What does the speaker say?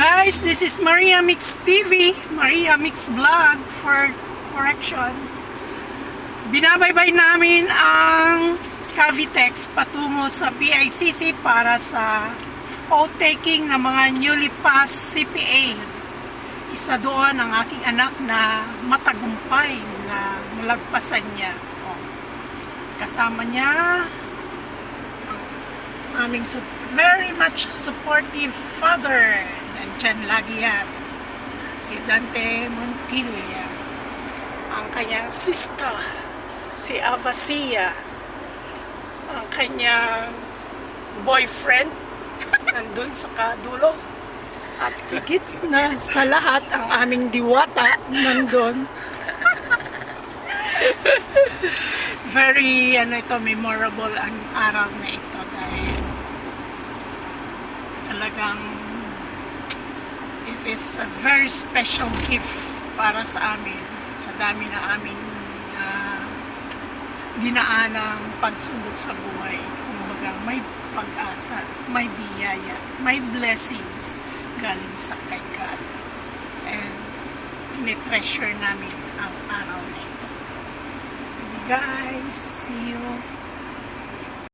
Guys, this is Maria Mix TV, Maria Mix Vlog for correction. Binabaybay namin ang Cavitex patungo sa PICC para sa outtaking ng mga newly passed CPA. Isa doon ang aking anak na matagumpay na nalagpasan niya. Kasama niya ang aming very much supportive father. Nandyan lagi yan. Si Dante Montilla. Ang kanyang sister, si Avasia. Ang kanyang boyfriend, nandun sa kadulo. At higit na sa lahat, ang aming diwata nandun. Very, memorable ang araw na ito dahil talagang it is a very special gift para sa amin sa dami na aming dinaanang pagsubok sa buhay. Kumbaga, may pag-asa, may biyaya, may blessings galing sa kay God. And tinitreasure namin ang araw na ito. Sige guys, see you.